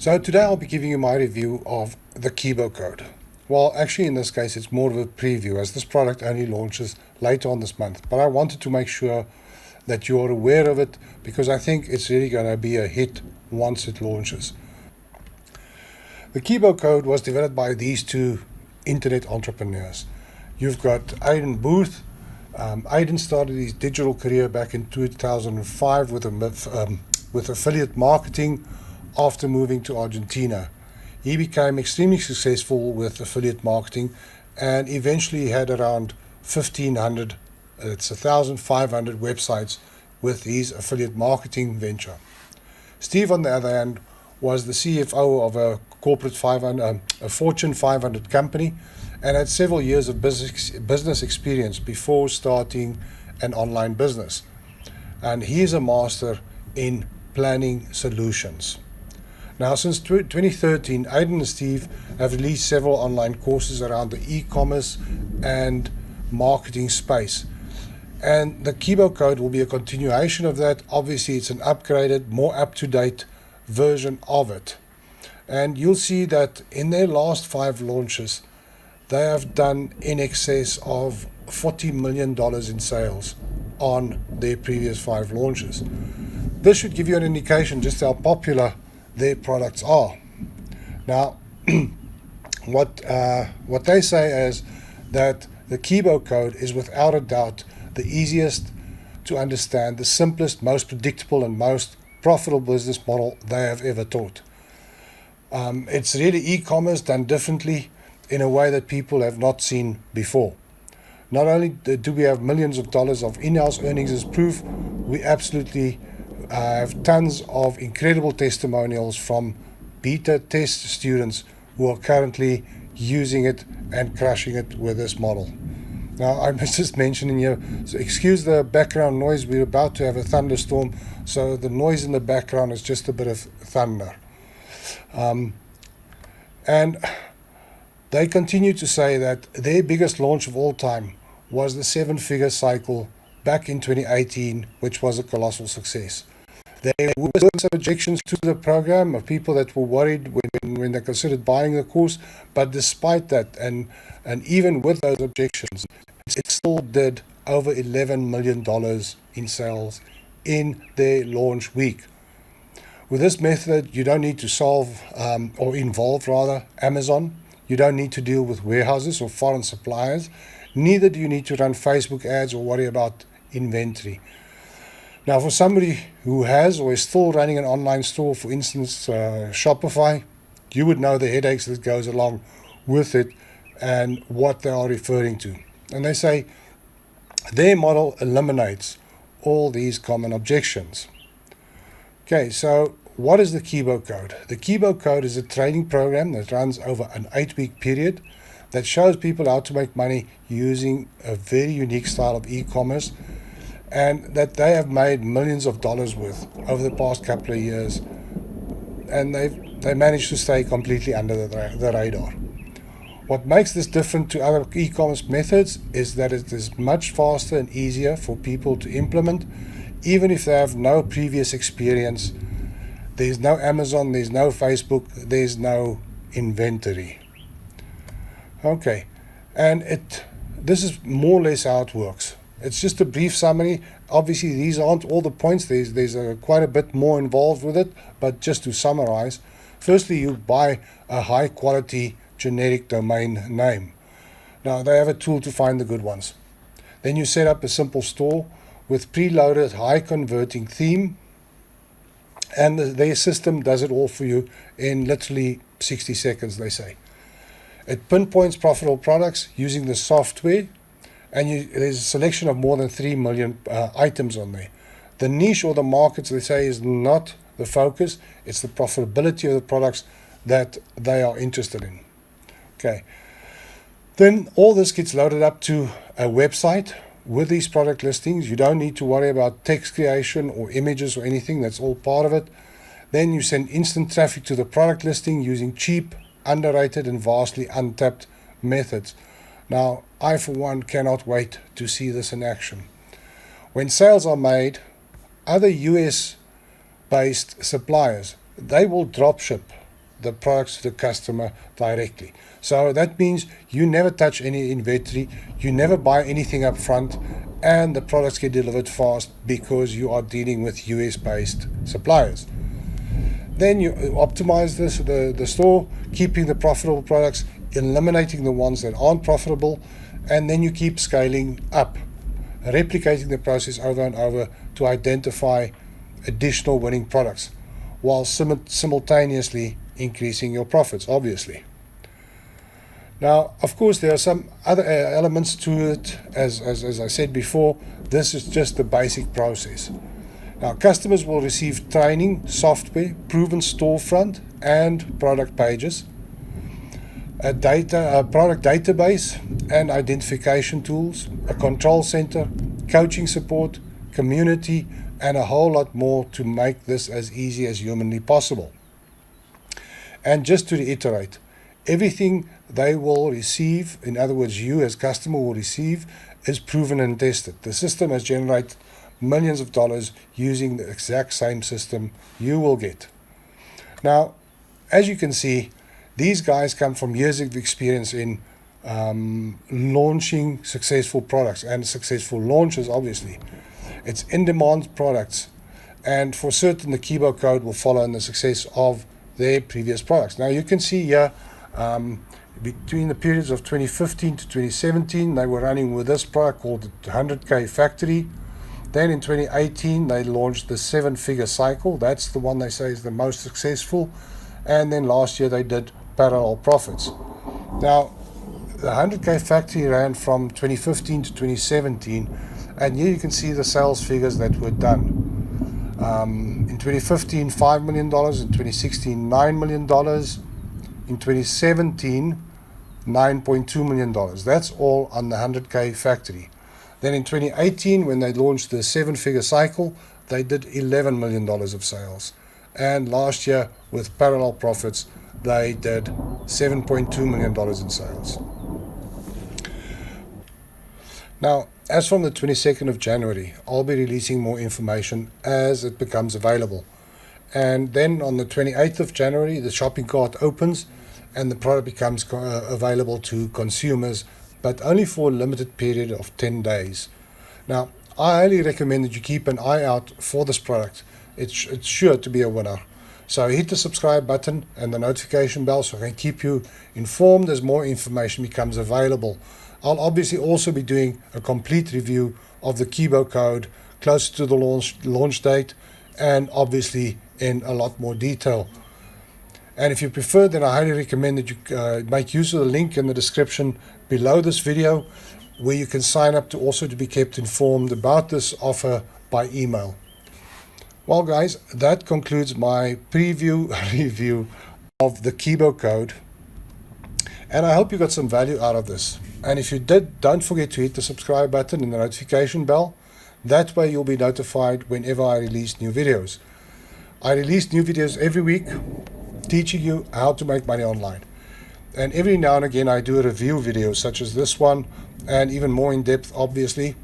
So today I'll be giving you my review of the Kibo Code. Well, actually in this case it's more of a preview as this product only launches later on this month. But I wanted to make sure that you are aware of it because I think it's really going to be a hit once it launches. The Kibo Code was developed by these two internet entrepreneurs. You've got Aiden Booth. Aiden started his digital career back in 2005 with affiliate marketing after moving to Argentina. He became extremely successful with affiliate marketing and eventually had around 1,500 websites with his affiliate marketing venture. Steve, on the other hand, was the CFO of a Fortune 500 company and had several years of business experience before starting an online business. And he is a master in planning solutions. Now, since 2013, Aiden and Steve have released several online courses around the e-commerce and marketing space. And the Kibo Code will be a continuation of that. Obviously, it's an upgraded, more up-to-date version of it. And you'll see that in their last 5 launches, they have done in excess of $40 million in sales on their previous 5 launches. This should give you an indication just how popular their products are. Now, what they say is that the Kibo Code is without a doubt the easiest to understand, the simplest, most predictable and most profitable business model they have ever taught. It's really e-commerce done differently in a way that people have not seen before. Not only do we have millions of dollars of in-house earnings as proof, we absolutely have tons of incredible testimonials from beta test students who are currently using it and crushing it with this model. Now, I must just mention in here, so excuse the background noise, we're about to have a thunderstorm, so the noise in the background is just a bit of thunder. And they continue to say that their biggest launch of all time was the 7-figure cycle back in 2018, which was a colossal success. There were some objections to the program of people that were worried when they considered buying the course, but despite that, and even with those objections, it still did over $11 million in sales in their launch week. With this method, you don't need to involve Amazon. You don't need to deal with warehouses or foreign suppliers. Neither do you need to run Facebook ads or worry about inventory. Now, for somebody who has or is still running an online store, for instance, Shopify, you would know the headaches that goes along with it and what they are referring to. And they say their model eliminates all these common objections. Okay, so what is the Kibo Code? The Kibo Code is a training program that runs over an 8-week period that shows people how to make money using a very unique style of e-commerce, and that they have made millions of dollars with over the past couple of years, and they managed to stay completely under the radar. What makes this different to other e-commerce methods is that it is much faster and easier for people to implement, even if they have no previous experience. There's no Amazon, there's no Facebook, there's no inventory. Okay, and this is more or less how it works. It's just a brief summary. Obviously, these aren't all the points. There's quite a bit more involved with it. But just to summarize, firstly, you buy a high-quality generic domain name. Now, they have a tool to find the good ones. Then you set up a simple store with preloaded, high-converting theme. And their system does it all for you in literally 60 seconds, they say. It pinpoints profitable products using the software. And there's a selection of more than 3 million items on there. The niche or the markets, they say, is not the focus. It's the profitability of the products that they are interested in. Okay. Then all this gets loaded up to a website with these product listings. You don't need to worry about text creation or images or anything. That's all part of it. Then you send instant traffic to the product listing using cheap, underrated, and vastly untapped methods. Now, I, for one, cannot wait to see this in action. When sales are made, other US-based suppliers, they will drop ship the products to the customer directly. So that means you never touch any inventory, you never buy anything up front, and the products get delivered fast because you are dealing with US-based suppliers. Then you optimize the store, keeping the profitable products, eliminating the ones that aren't profitable, and then you keep scaling up, replicating the process over and over to identify additional winning products while simultaneously increasing your profits, obviously. Now, of course, there are some other elements to it. As I said before, this is just the basic process. Now, customers will receive training, software, proven storefront and product pages, a product database and identification tools, a control center, coaching support, community, and a whole lot more to make this as easy as humanly possible. And just to reiterate, everything they will receive, in other words, you as customer will receive, is proven and tested. The system has generated millions of dollars using the exact same system you will get. Now, as you can see, these guys come from years of experience in launching successful products and successful launches, obviously. It's in-demand products, and for certain the Kibo Code will follow in the success of their previous products. Now you can see here, between the periods of 2015 to 2017, they were running with this product called the 100K Factory. Then in 2018, they launched the 7-figure cycle. That's the one they say is the most successful. And then last year they did parallel profits. Now, the 100K Factory ran from 2015 to 2017, and here you can see the sales figures that were done. In 2015, $5 million. In 2016, $9 million. In 2017, $9.2 million. That's all on the 100K Factory. Then in 2018, when they launched the 7-figure cycle, they did $11 million of sales. And last year, with parallel profits, they did $7.2 million in sales. Now, as from the 22nd of January, I'll be releasing more information as it becomes available. And then on the 28th of January, the shopping cart opens and the product becomes available to consumers, but only for a limited period of 10 days. Now, I highly recommend that you keep an eye out for this product. It's sure to be a winner. So hit the subscribe button and the notification bell so I can keep you informed as more information becomes available. I'll obviously also be doing a complete review of the Kibo Code closer to the launch date, and obviously in a lot more detail. And if you prefer, then I highly recommend that you make use of the link in the description below this video, where you can sign up to also to be kept informed about this offer by email. Well guys, that concludes my preview review of the Kibo Code, and I hope you got some value out of this. And if you did, don't forget to hit the subscribe button and the notification bell. That way you'll be notified whenever I release new videos. I release new videos every week teaching you how to make money online. And every now and again I do a review video such as this one, and even more in depth obviously.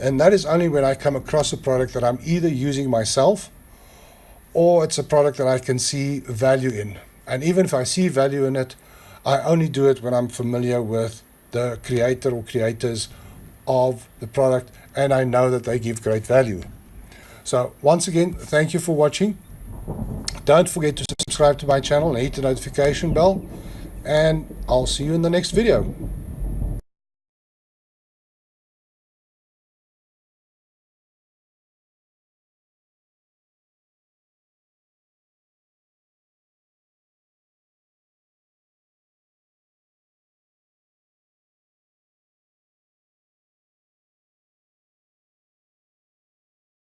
And that is only when I come across a product that I'm either using myself or it's a product that I can see value in. And even if I see value in it, I only do it when I'm familiar with the creator or creators of the product and I know that they give great value. So once again, thank you for watching. Don't forget to subscribe to my channel and hit the notification bell, and I'll see you in the next video.